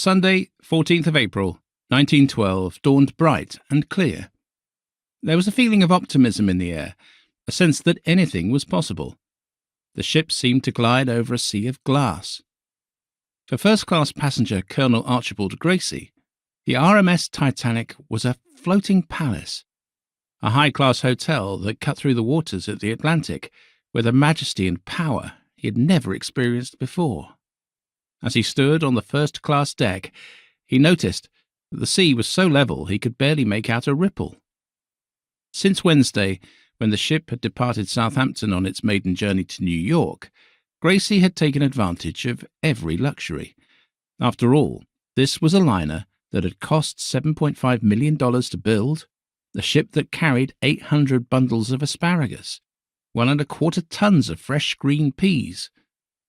Sunday, 14th of April, 1912, dawned bright and clear. There was a feeling of optimism in the air, a sense that anything was possible. The ship seemed to glide over a sea of glass. For first-class passenger Colonel Archibald Gracie, the RMS Titanic was a floating palace, a high-class hotel that cut through the waters at the Atlantic with a majesty and power he had never experienced before. As he stood on the first-class deck, he noticed that the sea was so level he could barely make out a ripple. Since Wednesday, when the ship had departed Southampton on its maiden journey to New York, Gracie had taken advantage of every luxury. After all, this was a liner that had cost $7.5 million to build, a ship that carried 800 bundles of asparagus, 1¼ tons of fresh green peas,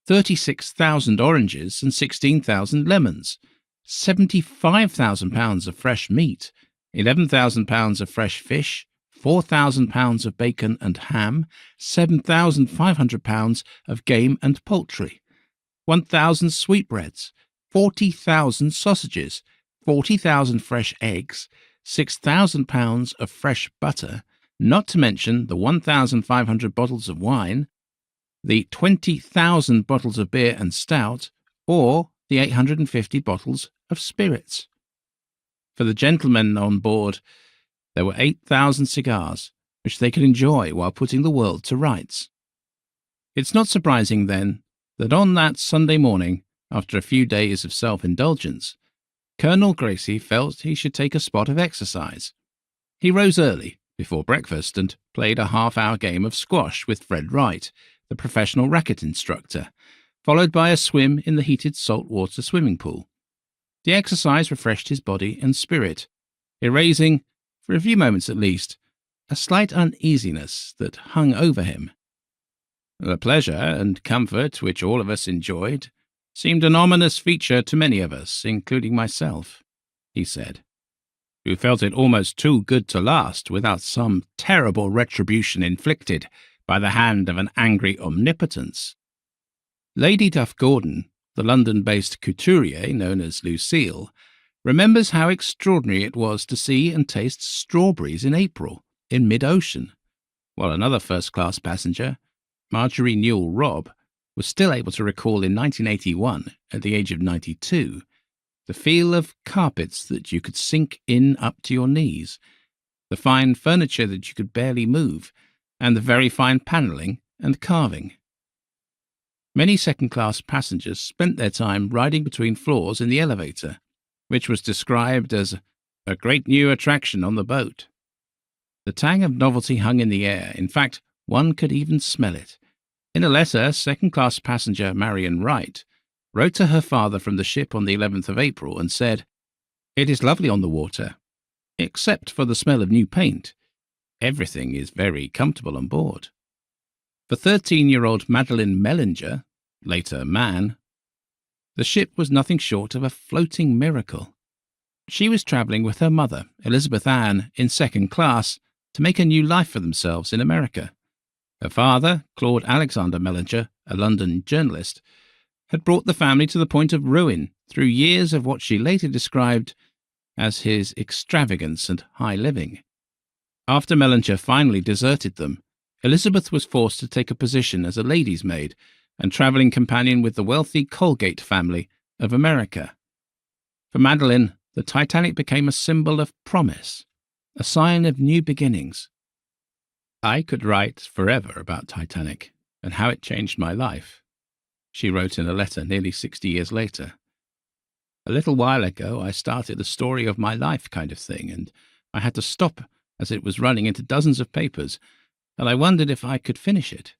36,000 oranges and 16,000 lemons, 75,000 pounds of fresh meat, 11,000 pounds of fresh fish, 4,000 pounds of bacon and ham, 7,500 pounds of game and poultry, 1,000 sweetbreads, 40,000 sausages, 40,000 fresh eggs, 6,000 pounds of fresh butter, not to mention the 1,500 bottles of wine, the 20,000 bottles of beer and stout, or the 850 bottles of spirits. For the gentlemen on board, there were 8,000 cigars, which they could enjoy while putting the world to rights. It's not surprising, then, that on that Sunday morning, after a few days of self-indulgence, Colonel Gracie felt he should take a spot of exercise. He rose early, before breakfast, and played a half-hour game of squash with Fred Wright, the professional racket instructor, followed by a swim in the heated saltwater swimming pool. The exercise refreshed his body and spirit, erasing, for a few moments at least, a slight uneasiness that hung over him. The pleasure and comfort which all of us enjoyed seemed an ominous feature to many of us, including myself, he said, who felt it almost too good to last without some terrible retribution inflicted by the hand of an angry omnipotence. Lady Duff Gordon, the London-based couturier known as Lucille, remembers how extraordinary it was to see and taste strawberries in April, in mid-ocean, while another first-class passenger, Marjorie Newell Robb, was still able to recall in 1981, at the age of 92, the feel of carpets that you could sink in up to your knees, the fine furniture that you could barely move, and the very fine panelling and carving. Many second-class passengers spent their time riding between floors in the elevator, which was described as a great new attraction on the boat. The tang of novelty hung in the air. In fact, one could even smell it. In a letter, second-class passenger Marion Wright wrote to her father from the ship on the 11th of April and said, "It is lovely on the water, except for the smell of new paint. Everything is very comfortable on board." For 13-year-old Madeline Mellinger, later Mann, the ship was nothing short of a floating miracle. She was travelling with her mother, Elizabeth Ann, in second class to make a new life for themselves in America. Her father, Claude Alexander Mellinger, a London journalist, had brought the family to the point of ruin through years of what she later described as his extravagance and high living. After Mellinger finally deserted them, Elizabeth was forced to take a position as a lady's maid and travelling companion with the wealthy Colgate family of America. For Madeline, the Titanic became a symbol of promise, a sign of new beginnings. "I could write forever about Titanic and how it changed my life," she wrote in a letter nearly 60 years later. "A little while ago I started a story of my life kind of thing, and I had to stop as it was running into dozens of papers, and I wondered if I could finish it.